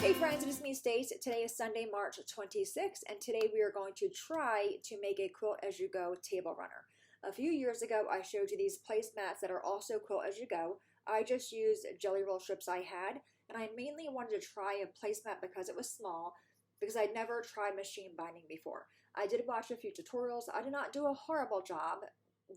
Hey friends, it is me, Stace. Today is Sunday, March 26th, and today we are going to try to make a quilt as you go table runner. A few years ago, I showed you these placemats that are also quilt as you go. I just used jelly roll strips I had, and I mainly wanted to try a placemat because it was small, because I'd never tried machine binding before. I did watch a few tutorials. I did not do a horrible job.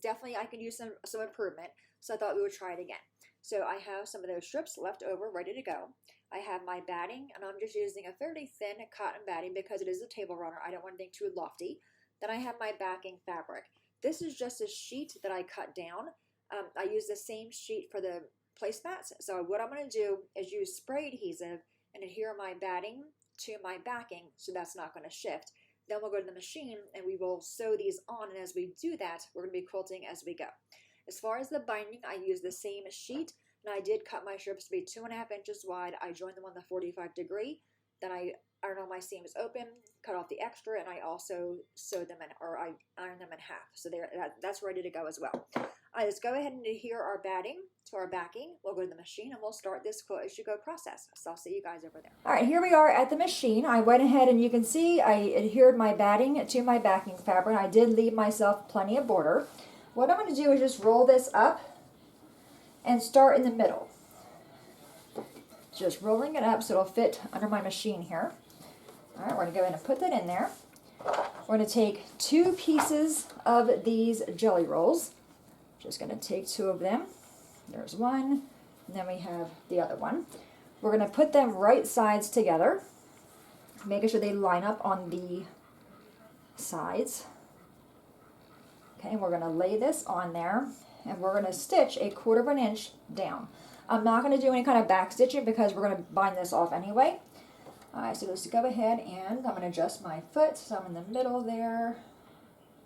Definitely I can use some improvement, so I thought we would try it again. So I have some of those strips left over, ready to go. I have my batting, and I'm just using a fairly thin cotton batting because it is a table runner. I don't want anything too lofty. Then I have my backing fabric. This is just a sheet that I cut down. I use the same sheet for the placemats. So what I'm going to do is use spray adhesive and adhere my batting to my backing so that's not going to shift. Then we'll go to the machine and we will sew these on, and as we do that, we're going to be quilting as we go. As far as the binding, I use the same sheet, and I did cut my strips to be 2.5 inches wide. I joined them on the 45 degree. Then I ironed all my seams open, cut off the extra, and I also sewed them in, or I ironed them in half. So that's ready to go as well. Let's go ahead and adhere our batting to our backing. We'll go to the machine and we'll start this quilt as you go process. So I'll see you guys over there. All right, here we are at the machine. I went ahead and you can see I adhered my batting to my backing fabric. I did leave myself plenty of border. What I'm going to do is just roll this up and start in the middle. Just rolling it up so it'll fit under my machine here. All right, we're going to go ahead and put that in there. We're going to take 2 pieces of these jelly rolls. Just going to take 2 of them. There's one, and then we have the other one. We're going to put them right sides together, making sure they line up on the sides. Okay, we're going to lay this on there, and we're going to stitch 1/4 inch down. I'm not going to do any kind of back stitching because we're going to bind this off anyway. All right, so let's go ahead and I'm going to adjust my foot so I'm in the middle there.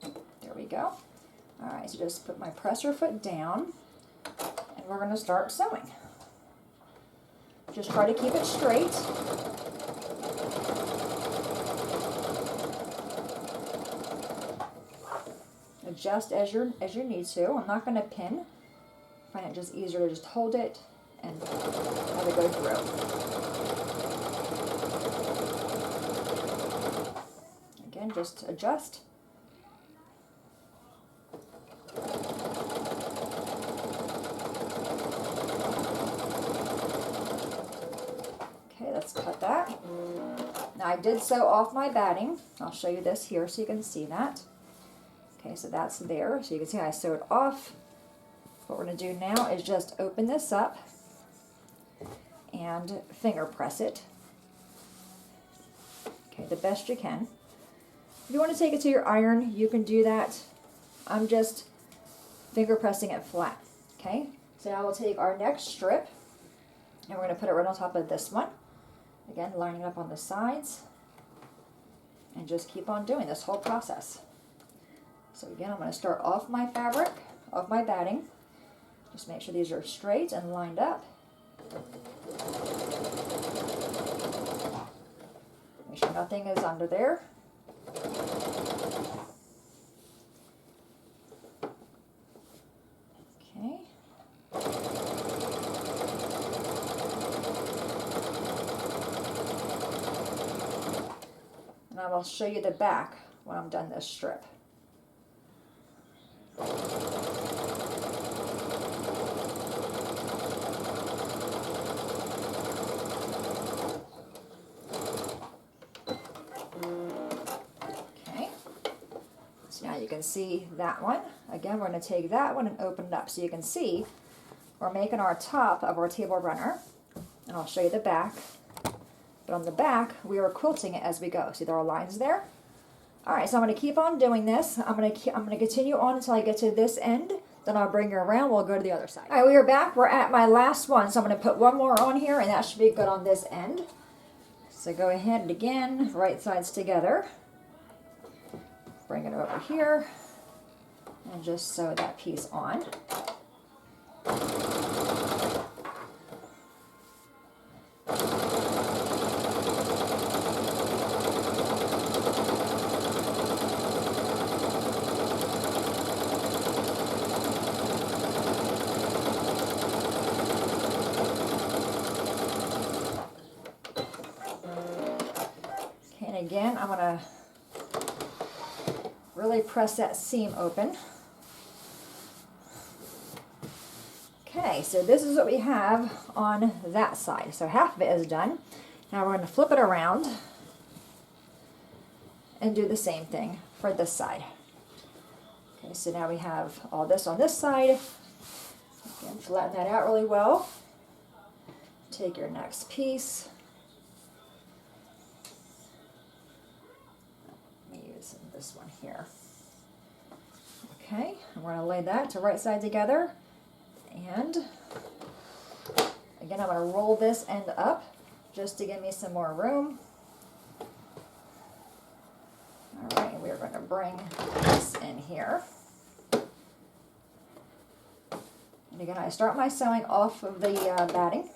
There we go. All right, so just put my presser foot down, and we're going to start sewing. Just try to keep it straight. Adjust as you need to. I'm not going to pin. I find it just easier to just hold it and have it go through. Again, just adjust. Okay, let's cut that. Now I did sew off my batting. I'll show you this here so you can see that. Okay, so that's there. So you can see I sewed off. What we're going to do now is just open this up and finger press it. Okay, the best you can. If you want to take it to your iron, you can do that. I'm just finger pressing it flat. Okay, so now we'll take our next strip and we're going to put it right on top of this one. Again, lining up on the sides, and just keep on doing this whole process. So again, I'm going to start off my fabric, off my batting. Just make sure these are straight and lined up. Make sure nothing is under there. Okay. And I will show you the back when I'm done this strip. Now you can see that one. Again, we're going to take that one and open it up so you can see we're making our top of our table runner. And I'll show you the back. But on the back, we are quilting it as we go. See there are lines there? All right, so I'm going to keep on doing this. I'm going to continue on until I get to this end. Then I'll bring you around. We'll go to the other side. All right, we are back. We're at my last one. So I'm going to put one more on here, and that should be good on this end. So go ahead and again, right sides together. Bring it over here and just sew that piece on. again, I'm gonna really press that seam open. Okay, so this is what we have on that side. So half of it is done. Now we're going to flip it around and do the same thing for this side. Okay, so now we have all this on this side. Again, flatten that out really well. Take your next piece. Let me use this one here. Okay, and we're going to lay that to right side together. And again, I'm going to roll this end up just to give me some more room. All right, and we're going to bring this in here. And again, I start my sewing off of the batting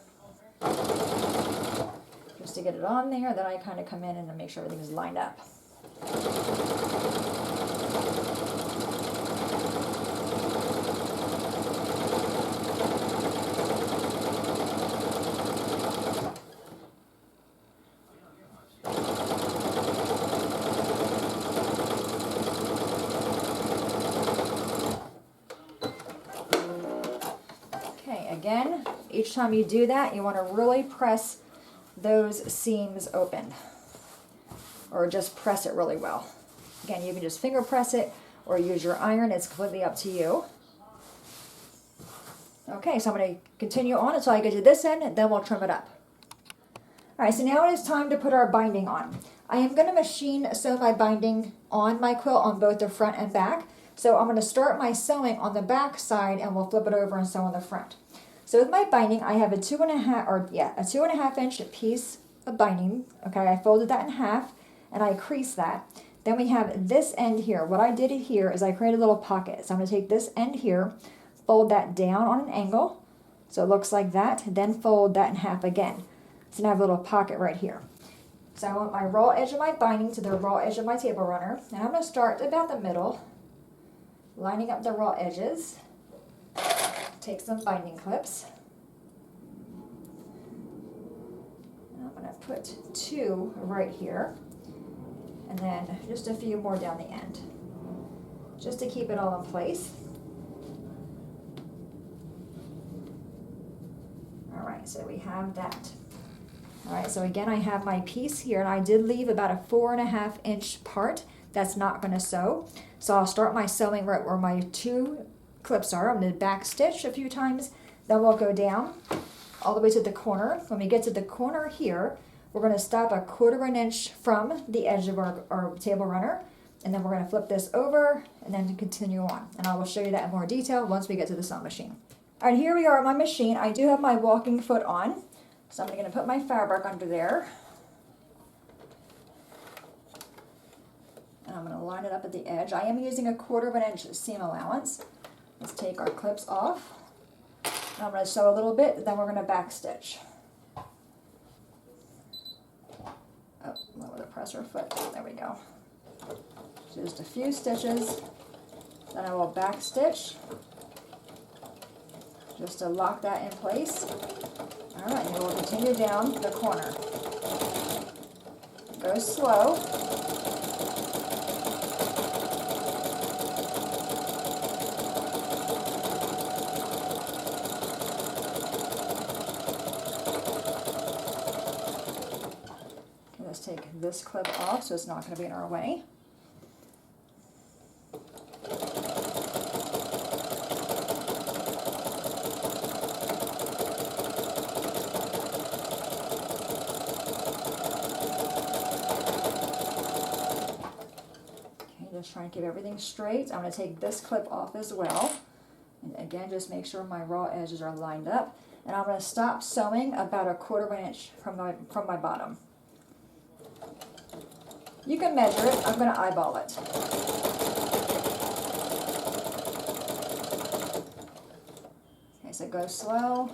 just to get it on there. Then I kind of come in and make sure everything is lined up. Again, each time you do that, you want to really press those seams open, or just press it really well. Again, you can just finger press it or use your iron. It's completely up to you. Okay, so I'm going to continue on until I get to this end, and then we'll trim it up. All right, so now it is time to put our binding on. I am going to machine sew my binding on my quilt on both the front and back. So I'm going to start my sewing on the back side, and we'll flip it over and sew on the front. So with my binding, I have a 2.5 inch piece of binding. Okay, I folded that in half and I creased that. Then we have this end here. What I did here is I created a little pocket. So I'm going to take this end here, fold that down on an angle, so it looks like that. Then fold that in half again. So now I have a little pocket right here. So I want my raw edge of my binding to the raw edge of my table runner, and I'm going to start about the middle, lining up the raw edges. Take some binding clips. And I'm going to put 2 right here, and then just a few more down the end, just to keep it all in place. All right, so we have that. All right, so again, I have my piece here, and I did leave about a 4.5 inch part that's not going to sew. So I'll start my sewing right where my 2 clips are. I'm going to back stitch a few times, then we'll go down all the way to the corner. When we get to the corner here, we're going to stop a 1/4 inch from the edge of our table runner, and then we're going to flip this over and then continue on. And I will show you that in more detail once we get to the sewing machine. All right, here we are at my machine. I do have my walking foot on, so I'm going to put my fabric under there. And I'm going to line it up at the edge. I am using a 1/4 inch seam allowance. Let's take our clips off. And I'm going to sew a little bit, then we're going to back stitch. Oh, lower the presser foot. There we go. Just a few stitches. Then I will back stitch just to lock that in place. All right, and we'll continue down the corner. Go slow. Let's take this clip off so it's not going to be in our way. Just trying to keep everything straight. I'm going to take this clip off as well. And again, just make sure my raw edges are lined up. And I'm going to stop sewing about a 1/4 inch from my bottom. You can measure it. I'm going to eyeball it. Okay, so go slow.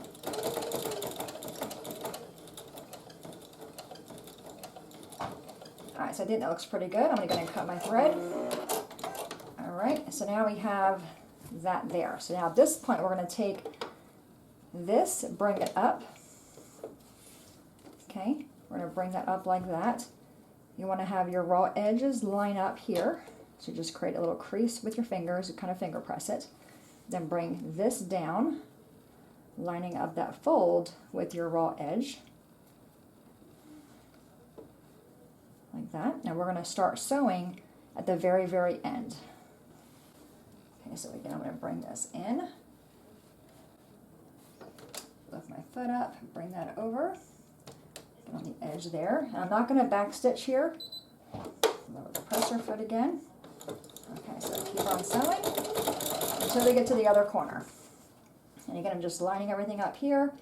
Alright, so I think that looks pretty good. I'm going to cut my thread. Alright, so now we have that there. So now at this point we're going to take this, bring it up. Okay, we're going to bring that up like that. you want to have your raw edges line up here. So just create a little crease with your fingers, you kind of finger press it. Then bring this down, lining up that fold with your raw edge. Like that. Now we're going to start sewing at the very, very end. Okay, so again, I'm going to bring this in. Lift my foot up, bring that over. Get on the edge there. And I'm not going to back stitch here. Lower the presser foot again. Okay, so keep on sewing until we get to the other corner. And again, I'm just lining everything up here.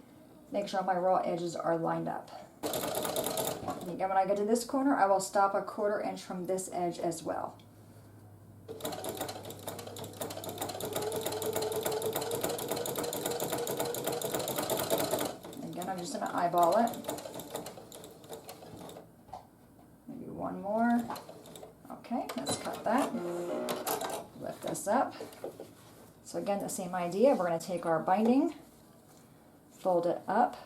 Make sure my raw edges are lined up. And again, when I get to this corner, I will stop a 1/4 inch from this edge as well. Again, I'm just going to eyeball it. Maybe one more. Okay, let's cut that. Lift this up. So again, the same idea. We're going to take our binding, fold it up,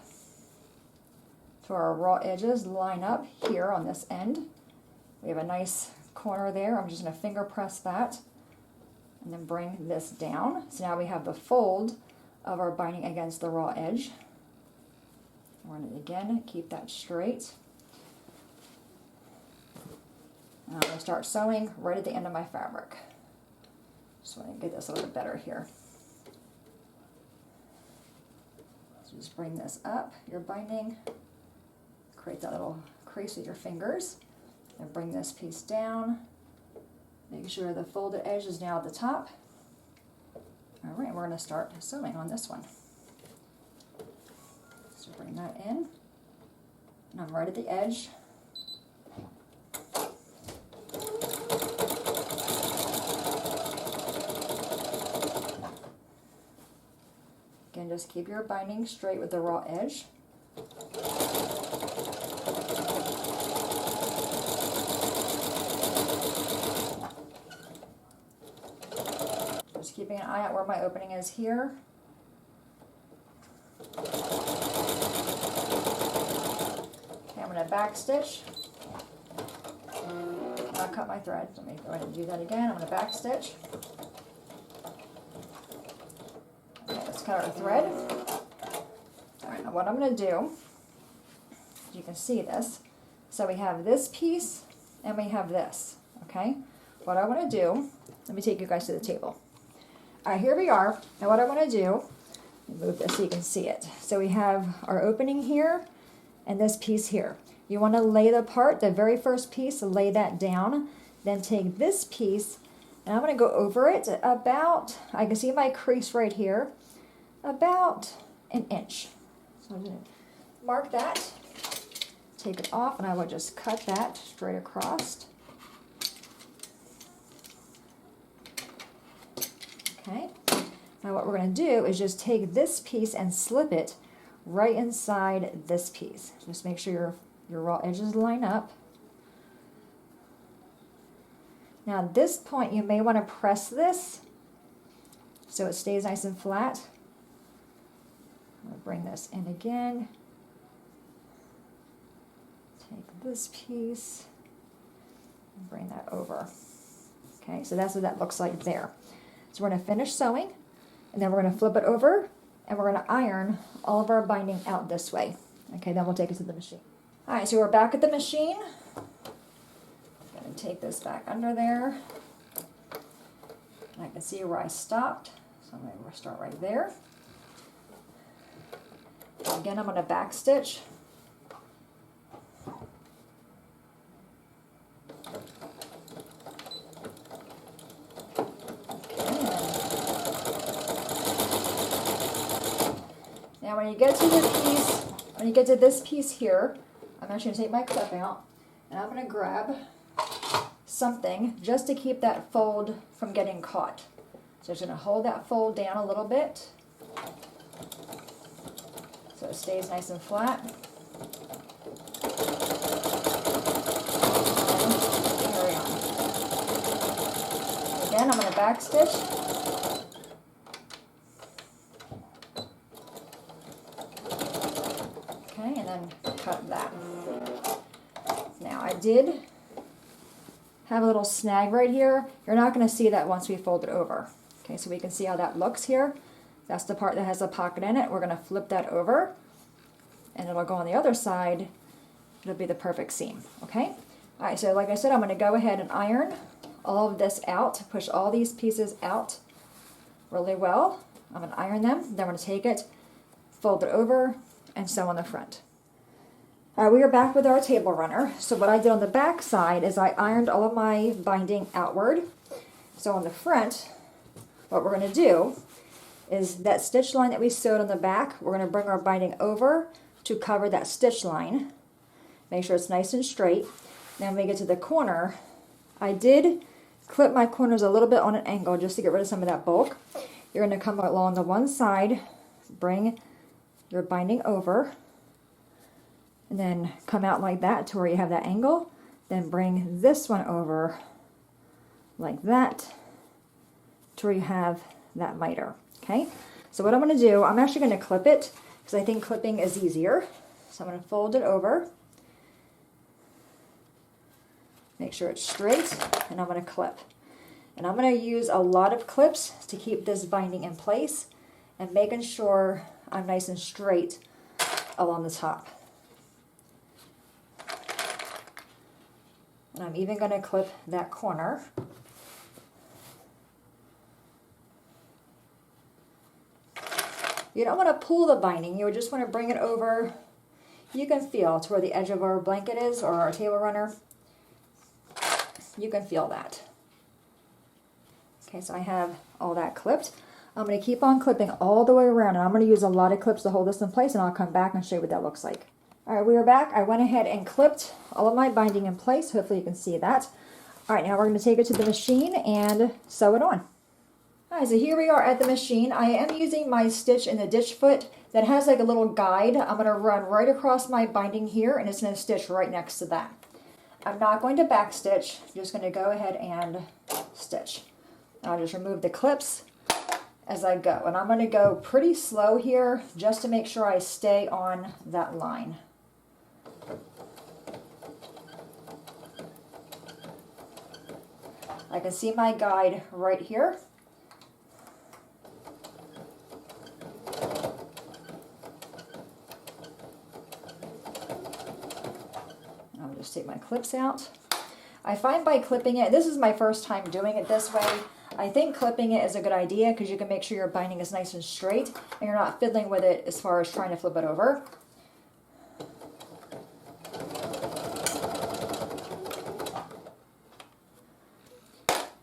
so our raw edges line up here on this end. We have a nice corner there. I'm just going to finger press that and then bring this down. So now we have the fold of our binding against the raw edge. We're going to again keep that straight. And I'm going to start sewing right at the end of my fabric. Just want to get this a little bit better here. So just bring this up, your binding, create that little crease with your fingers, and bring this piece down. Make sure the folded edge is now at the top. All right, we're going to start sewing on this one. So bring that in, and I'm right at the edge. Again, just keep your binding straight with the raw edge. Just keeping an eye out where my opening is here. Okay, I'm going to back stitch. I'll cut my thread. Let me go ahead and do that again. I'm going to back stitch. Cut our thread. All right, now what I'm going to do, you can see this, so we have this piece and we have this, okay? What I want to do, let me take you guys to the table. All right, here we are, and what I want to do, move this so you can see it. So we have our opening here and this piece here. You want to lay the part, the very first piece, lay that down, then take this piece, and I'm going to go over it about, I can see my crease right here, about an inch. So I'm going to mark that, take it off, and I will just cut that straight across. Okay, now what we're going to do is just take this piece and slip it right inside this piece. Just make sure your raw edges line up. Now at this point you may want to press this so it stays nice and flat. I'm going to bring this in again. Take this piece and bring that over. Okay, so that's what that looks like there. So we're going to finish sewing, and then we're going to flip it over, and we're going to iron all of our binding out this way. Okay, then we'll take it to the machine. All right, so we're back at the machine. I'm going to take this back under there. And I can see where I stopped, so I'm going to start right there. Again, I'm going to back stitch. Now when you get to the piece, when you get to this piece here, I'm actually going to take my clip out, and I'm going to grab something just to keep that fold from getting caught. So I'm just going to hold that fold down a little bit, so it stays nice and flat. And carry on. Again, I'm going to back stitch. Okay, and then cut that. Now I did have a little snag right here. You're not going to see that once we fold it over. Okay, so we can see how that looks here. That's the part that has a pocket in it. We're going to flip that over, and it'll go on the other side. It'll be the perfect seam, okay? All right, so like I said, I'm going to go ahead and iron all of this out, push all these pieces out really well. I'm going to iron them, then I'm going to take it, fold it over, and sew on the front. All right, we are back with our table runner. So what I did on the back side is I ironed all of my binding outward. So on the front, what we're going to do is that stitch line that we sewed on the back, we're going to bring our binding over to cover that stitch line. Make sure it's nice and straight. Then when we get to the corner, I did clip my corners a little bit on an angle just to get rid of some of that bulk. You're going to come along the one side, bring your binding over, and then come out like that to where you have that angle. Then bring this one over like that to where you have that miter. Okay, so what I'm going to do, I'm actually going to clip it because I think clipping is easier. So I'm going to fold it over, make sure it's straight, and I'm going to clip. And I'm going to use a lot of clips to keep this binding in place and making sure I'm nice and straight along the top. And I'm even going to clip that corner. You don't want to pull the binding, you just want to bring it over. You can feel to where the edge of our blanket is or our table runner. You can feel that. Okay, so I have all that clipped. I'm going to keep on clipping all the way around, and I'm going to use a lot of clips to hold this in place, and I'll come back and show you what that looks like. All right, we are back. I went ahead and clipped all of my binding in place. Hopefully you can see that. All right, now we're going to take it to the machine and sew it on. All right, so here we are at the machine. I am using my stitch in the ditch foot that has like a little guide. I'm going to run right across my binding here, and it's going to stitch right next to that. I'm not going to back stitch. I'm just going to go ahead and stitch. I'll just remove the clips as I go. And I'm going to go pretty slow here just to make sure I stay on that line. I can see my guide right here. I'll just take my clips out. I find by clipping it, this is my first time doing it this way, I think clipping it is a good idea because you can make sure your binding is nice and straight and you're not fiddling with it as far as trying to flip it over.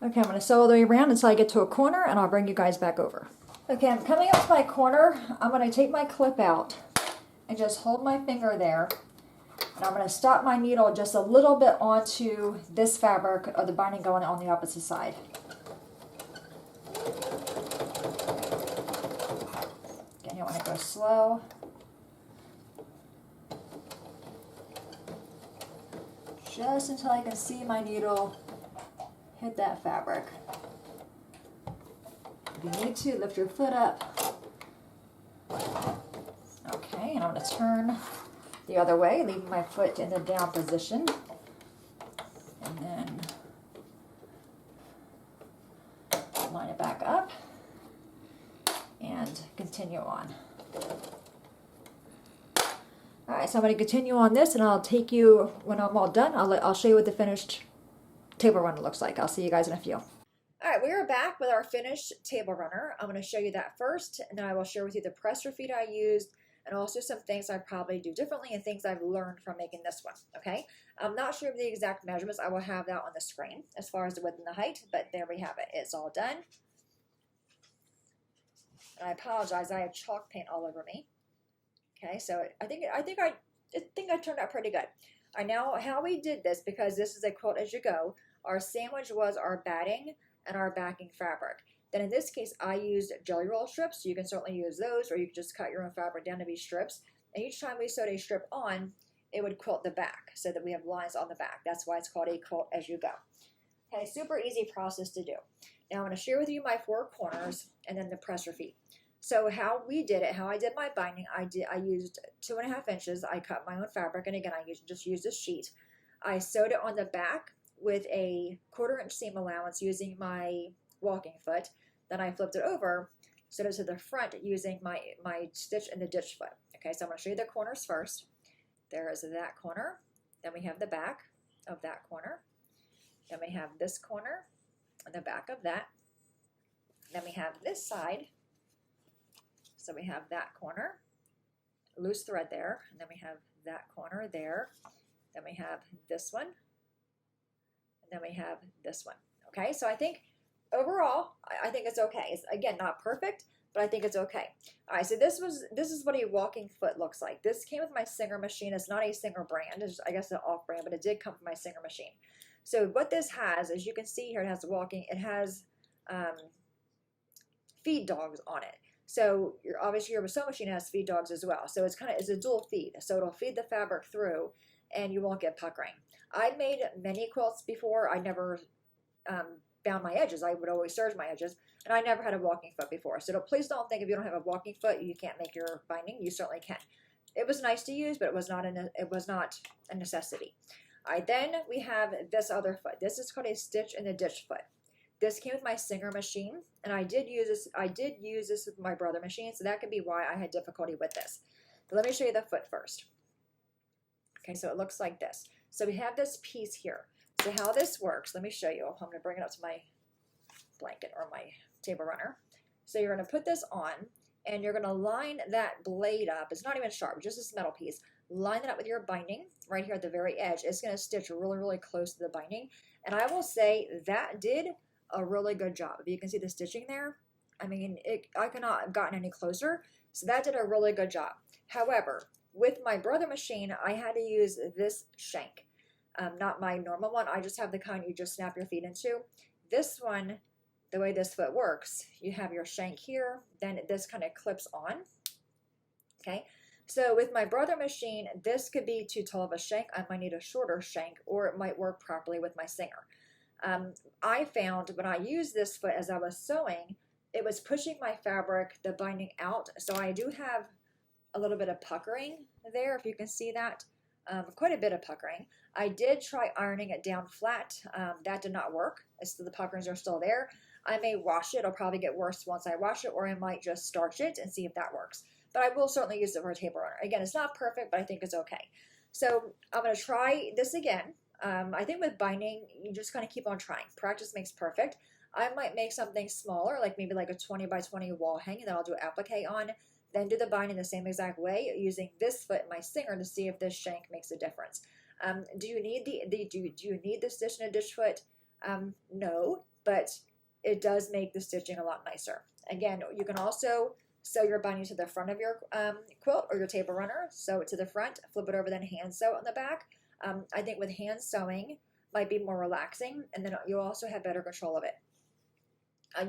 Okay, I'm going to sew all the way around until I get to a corner, and I'll bring you guys back over. Okay, I'm coming up to my corner. I'm going to take my clip out and just hold my finger there. And I'm going to stop my needle just a little bit onto this fabric of the binding going on the opposite side. Again, you want to go slow. Just until I can see my needle hit that fabric. If you need to, lift your foot up. Okay, and I'm going to turn the other way, leaving my foot in the down position. And then line it back up and continue on. All right, so I'm going to continue on this, and I'll take you, when I'm all done, I'll show you what the finished table runner looks like. I'll see you guys in a few. All right, we are back with our finished table runner. I'm going to show you that first, and then I will share with you the presser feet I used, and also some things I probably do differently and things I've learned from making this one, okay? I'm not sure of the exact measurements. I will have that on the screen as far as the width and the height, but there we have it. It's all done. And I apologize, I have chalk paint all over me. Okay, so I think I turned out pretty good. I know how we did this, because this is a quilt as you go. Our sandwich was our batting and our backing fabric. Then in this case, I used jelly roll strips. So you can certainly use those, or you can just cut your own fabric down to be strips. And each time we sewed a strip on, it would quilt the back so that we have lines on the back. That's why it's called a quilt as you go. Okay, super easy process to do. Now I'm going to share with you my 4 corners and then the presser feet. So how we did it, how I did my binding, I used 2.5 inches. I cut my own fabric, and again, I just used a sheet. I sewed it on the back with a 1/4 inch seam allowance using my walking foot. Then I flipped it over, sewed it to the front using my stitch in the ditch foot. Okay, so I'm going to show you the corners first. There is that corner. Then we have the back of that corner. Then we have this corner and the back of that. Then we have this side. So we have that corner, loose thread there, and then we have that corner there. Then we have this one, and then we have this one. Okay, so I think overall, I think it's okay. It's, again, not perfect, but I think it's okay. All right, so this is what a walking foot looks like. This came with my Singer machine. It's not a Singer brand. It's, I guess, an off brand, but it did come from my Singer machine. So what this has, as you can see here, it has walking. It has feed dogs on it. So obviously your sewing machine has feed dogs as well. So it's a dual feed. So it'll feed the fabric through, and you won't get puckering. I made many quilts before. I never bound my edges. I would always serge my edges, and I never had a walking foot before. So please don't think if you don't have a walking foot you can't make your binding. You certainly can. It was nice to use, but it was not a necessity. All right, then we have this other foot. This is called a stitch in the ditch foot. This came with my Singer machine, and I did use this with my brother machine, so that could be why I had difficulty with this. But let me show you the foot first. Okay, so it looks like this. So we have this piece here. So how this works, let me show you. I'm going to bring it up to my blanket or my table runner. So you're going to put this on, and you're going to line that blade up. It's not even sharp, just this metal piece. Line it up with your binding right here at the very edge. It's going to stitch really, really close to the binding. And I will say that did a really good job. If you can see the stitching there, I mean, I could not have gotten any closer. So that did a really good job. However, with my brother machine, I had to use this shank. Not my normal one. I just have the kind you just snap your feet into. This one, the way this foot works, you have your shank here, then this kind of clips on. Okay, so with my brother machine, this could be too tall of a shank. I might need a shorter shank, or it might work properly with my Singer. I found when I used this foot as I was sewing, it was pushing my fabric, the binding out. So I do have a little bit of puckering there, if you can see that. Quite a bit of puckering. I did try ironing it down flat. That did not work. The puckerings are still there. I may wash it. It'll probably get worse once I wash it, or I might just starch it and see if that works. But I will certainly use it for a table runner. Again, it's not perfect, but I think it's okay. So I'm going to try this again. I think with binding, you just kind of keep on trying. Practice makes perfect. I might make something smaller, like maybe like a 20 by 20 wall hanging that I'll do applique on, then do the binding the same exact way using this foot in my Singer to see if this shank makes a difference. Do you need do you need the stitch in a ditch foot? No, but it does make the stitching a lot nicer. Again, you can also sew your binding to the front of your quilt or your table runner. Sew it to the front, flip it over, then hand sew on the back. I think with hand sewing might be more relaxing, and then you'll also have better control of it.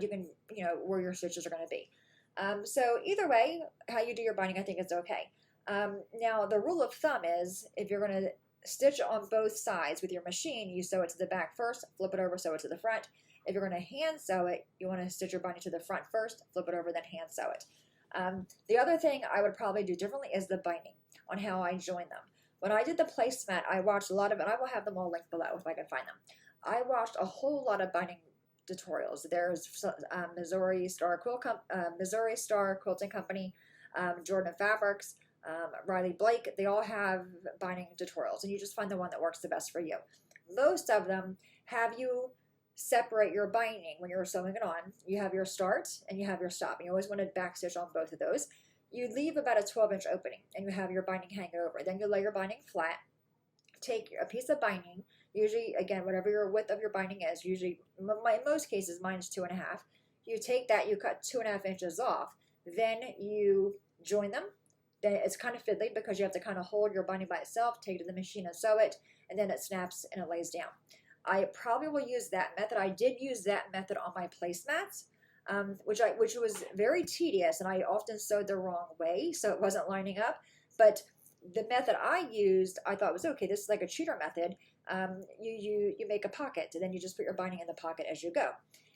You can, where your stitches are going to be. So either way, how you do your binding, I think it's okay. Now, the rule of thumb is if you're going to stitch on both sides with your machine, you sew it to the back first, flip it over, sew it to the front. If you're going to hand sew it, you want to stitch your binding to the front first, flip it over, then hand sew it. The other thing I would probably do differently is the binding, on how I join them. When I did the placemat, I watched a lot of it. I will have them all linked below if I can find them. I watched a whole lot of binding tutorials. There's Missouri Star Quilting Company, Jordan Fabrics, Riley Blake. They all have binding tutorials, and you just find the one that works the best for you. Most of them have you separate your binding when you're sewing it on. You have your start and you have your stop. And you always want to backstitch on both of those. You leave about a 12-inch opening, and you have your binding hanging over. Then you lay your binding flat. Take a piece of binding, usually, again, whatever your width of your binding is, usually, in most cases, mine is 2.5. You take that, you cut 2.5 inches off, then you join them. Then it's kind of fiddly because you have to kind of hold your binding by itself, take it to the machine and sew it, and then it snaps and it lays down. I probably will use that method. I did use that method on my placemats, which was very tedious, and I often sewed the wrong way, so it wasn't lining up. But the method I used, I thought was okay. This is like a cheater method. You make a pocket, and then you just put your binding in the pocket as you go.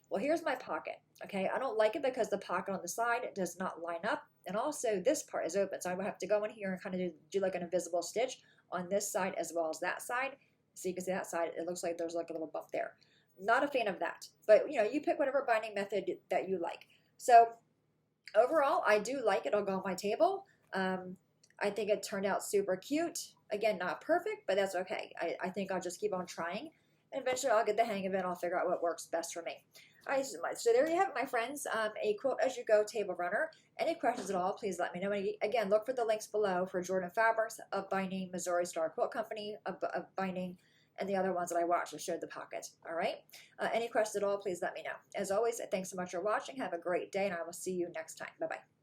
Well, here's my pocket. Okay, I don't like it because the pocket on the side does not line up, and also this part is open, so I would have to go in here and kind of do like an invisible stitch on this side as well as that side. So you can see that side, it looks like there's like a little bump there. Not a fan of that, but you know, you pick whatever binding method that you like. So overall, I do like it. It'll go on my table. I think it turned out super cute. Again, not perfect, but that's okay. I think I'll just keep on trying. And eventually I'll get the hang of it. I'll figure out what works best for me. All right, so there you have it, my friends. A Quilt As You Go table runner. Any questions at all, please let me know. And again, look for the links below for Jordan Fabrics of Binding, Missouri Star Quilt Company of Binding, and the other ones that I watched and showed the pocket. All right. Any questions at all, please let me know. As always, thanks so much for watching. Have a great day, and I will see you next time. Bye-bye.